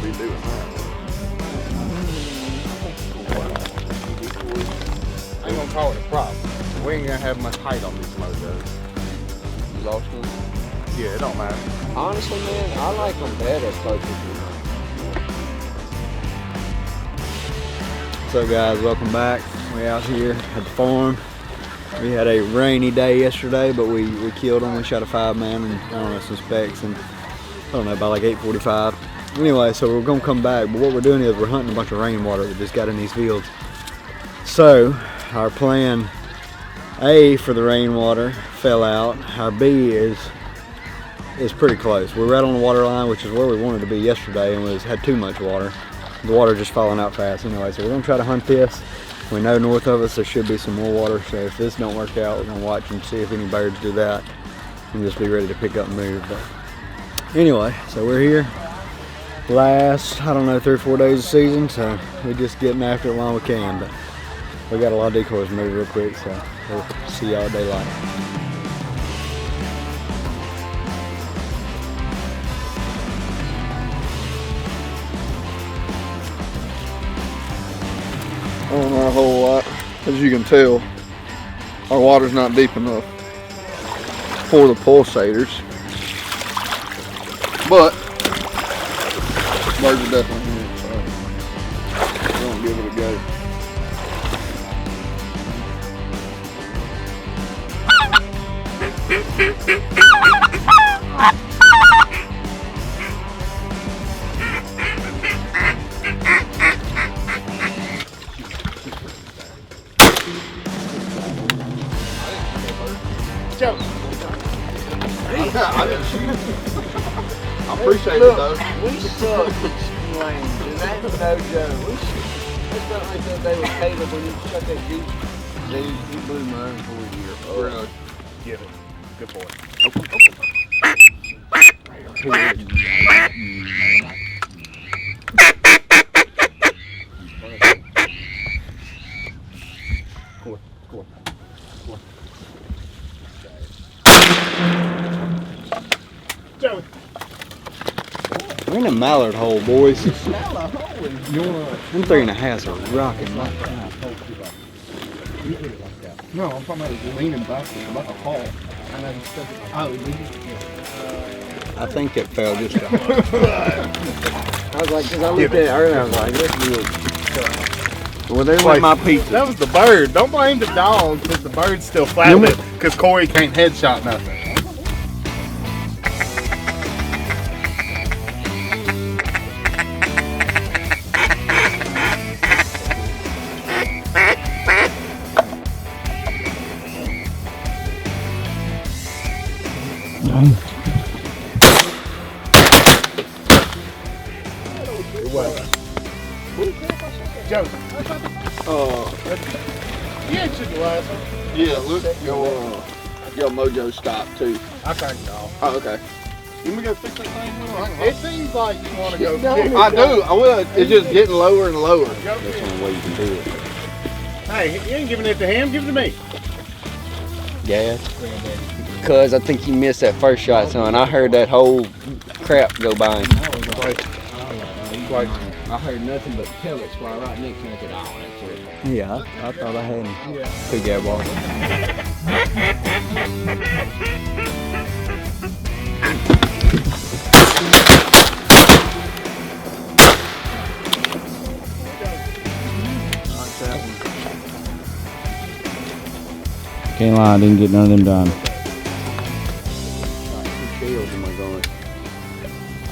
be doing that. I ain't gonna call it a problem. We ain't gonna have much height on these mojos. You lost one? Yeah, it don't matter. Honestly, man, I like them better closer to the line. What's up, guys? Welcome back. We out here at the farm. We had a rainy day yesterday, but we killed them. We shot a 5-man and I don't know, some specs, and I don't know, about like 8:45. Anyway, so we're gonna come back, but what we're doing is we're hunting a bunch of rainwater that just got in these fields. So our plan A for the rainwater fell out. Our B is pretty close. We're right on the water line, which is where we wanted to be yesterday, and had too much water. The water just falling out fast anyway, so we're gonna try to hunt this. We know north of us there should be some more water, so if this don't work out, we're gonna watch and see if any birds do that and just be ready to pick up and move. But anyway, so we're here. Last, I don't know, 3 or 4 days of season, so we're just getting after it while we can. But we got a lot of decoys to move real quick, so we'll see y'all daylight. I don't know a whole lot. As you can tell, our water's not deep enough for the pulsators. But birds are definitely here, so we're gonna give it a go. Joe. I didn't shoot. I appreciate it though. We suck at lanes, and that's no joke. It's not like that day with Caleb when you shot that goose. Dude, he blew mine for a year. Really? Get it. Good boy. Joe. We're in a mallard hole, boys. Them Shallow hole. 3.5s are rocking like that. No, I'm talking about leaning back like a fall. I know you stuck it. Oh, I think it fell just a I was like, because I looked at it earlier, I was like, this is Well, there went my pizza. That was the bird. Don't blame the dog because the bird's still flapping because Corey can't headshot nothing. Joe. Yeah, it should the last one. Yeah, look, your mojo stopped too. I turned it off. Oh, okay. Let me go fix that thing. It seems like you want to go kick. I do. I will. It's just getting lower and lower. That's the only way you can do it. Hey, you ain't giving it to him. Give it to me. Yeah. Because I think you missed that first shot, son. I heard that whole crap go by him. I heard nothing but pellets fly right next to me. I said, oh, that's it. Yeah, I thought I had him. Two gab ball. Can't lie, I didn't get none of them done.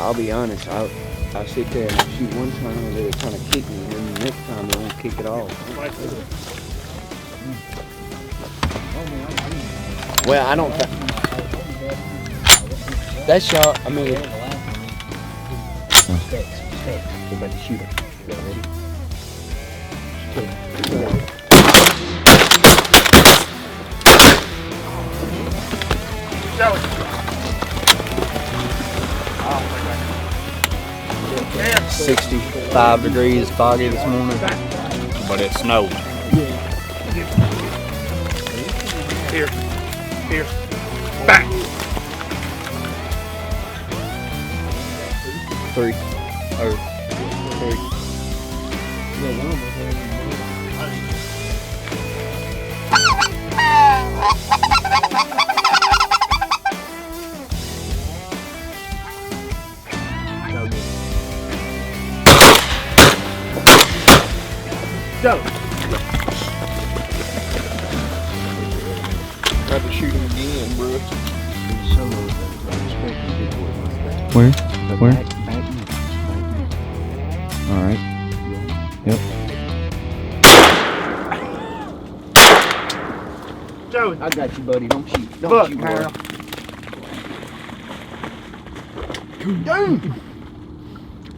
I'll be honest, I sit there and I shoot one time and they're trying to kick me, and then the next time they won't kick at all. Well, I don't think that shot, I mean, we're about to shoot it. Joe. 65 degrees, foggy this morning, but it snowed. Here. Back. 3. Oh, quick. Go. Have to shoot him again, bro. Where? Where? All right. Yep. Joey. I got you, buddy. Don't shoot. Don't Look, shoot, Harold.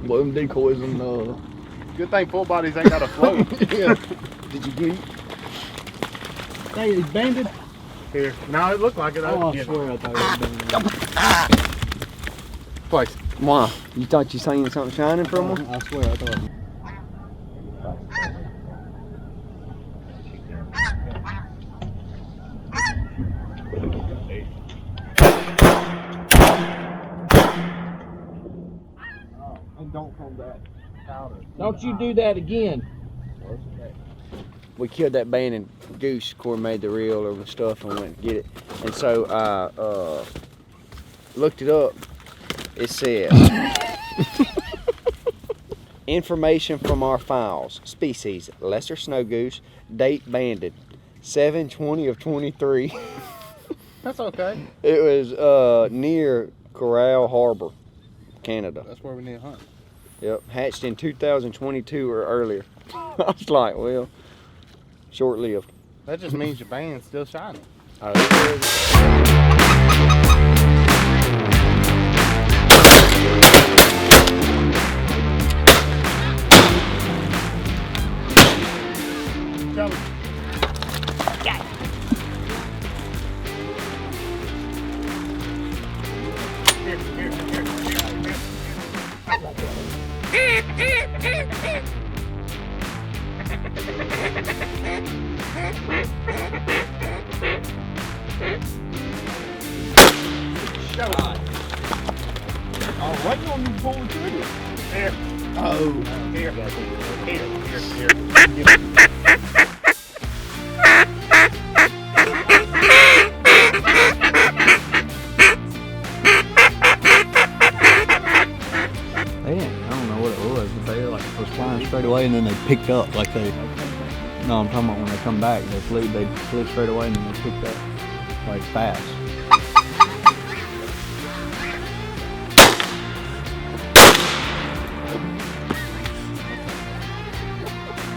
Well, them decoys and Good thing full bodies ain't got a float. yeah. Did you get it? Hey, he's banded. Here. No, it looked like it. Oh, I Yeah. swear I thought it was banded. Place. Why? You thought you seen something shining from him? I swear I thought. Don't come back. Don't you do that again. We killed that banded goose. Corey made the reel or the stuff and went and get it. And so I looked it up. It said, information from our files. Species, lesser snow goose. Date banded, 7/20 of 23. That's okay. It was near Corral Harbor, Canada. That's where we need to hunt. Yep, hatched in 2022 or earlier. I was like, well, short-lived. That just means your band's still shining. Joey. I'm waiting on you to pull the trigger. Here. Oh. Here. Here. They didn't. I don't know what it was, but they were like was flying straight away, and then they picked up like they. No, I'm talking about when they come back. They flew straight away, and then they picked up like fast.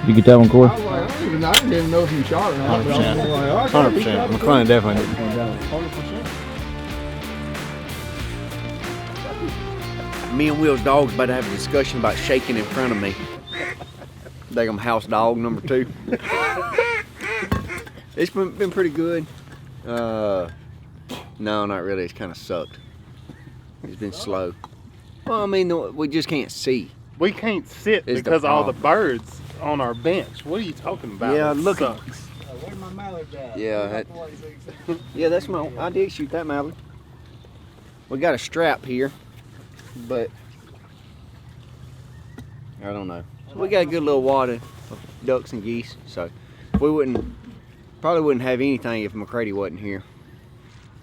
You get that one, Corey? I didn't even know if you shot or not. 100%. 100%. McLean definitely did. 100%. Me and Will's dog's about to have a discussion about shaking in front of me. Think I'm house dog number 2. It's been pretty good. No, not really. It's kind of sucked. It's been slow. Well, I mean, we just can't see. We can't sit It's the because of all the problem. birds on our bench. What are you talking about? Yeah, It look at- sucks. Where's my mallard at? Yeah, yeah, that's my. I did shoot that mallard. We got a strap here, but I don't know. We got a good little wad of ducks and geese, so we probably wouldn't have anything if McCready wasn't here.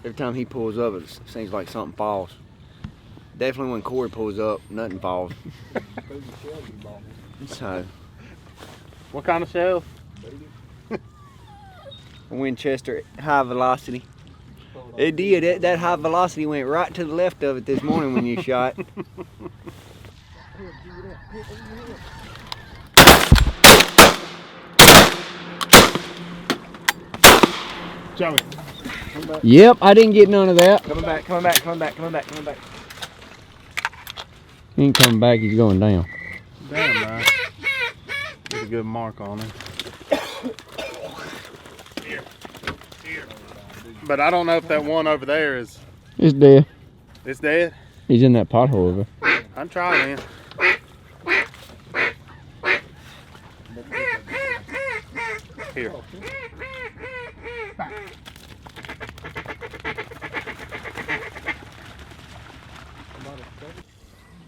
Every time he pulls up, it seems like something falls. Definitely when Corey pulls up, nothing falls. So What kind of shells? Winchester high velocity. It did. That high velocity went right to the left of it this morning when you shot. Joey. Yep, I didn't get none of that. Coming back, coming back, coming back, coming back, coming back. He ain't coming back, he's going down. Damn, man. Get a good mark on him. But I don't know if that one over there is. It's dead. It's dead. He's in that pothole over there. I'm trying, man. Here.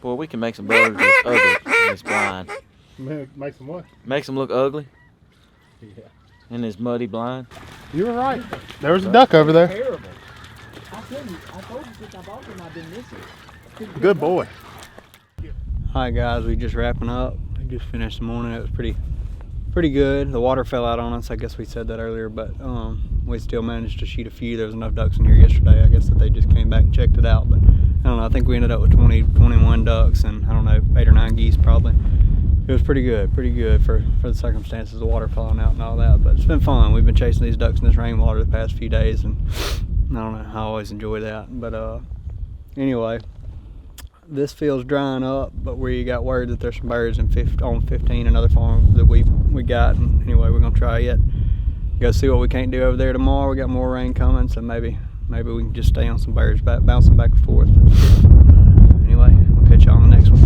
Boy, we can make some burgers with other It's blind. Makes them what? Makes them look ugly. Yeah. In this muddy blind. You were right. There was a duck over there. Terrible. I told you since I bought them, I've been missing. Good boy. Hi guys, we just wrapping up. We just finished the morning. It was pretty good. The water fell out on us. I guess we said that earlier, but we still managed to shoot a few. There was enough ducks in here yesterday. I guess that they just came back and checked it out. But I don't know. I think we ended up with 21 ducks and I don't know, 8 or 9 geese probably. It was pretty good for the circumstances, the water falling out and all that. But it's been fun. We've been chasing these ducks in this rainwater the past few days, and I don't know. I always enjoy that. But anyway. This field's drying up, but we got word that there's some birds on 15, another farm that we got, and anyway, we're gonna try it. Go see what we can't do over there tomorrow. We got more rain coming, so maybe we can just stay on some birds, bouncing back and forth. Anyway, we'll catch you on the next one.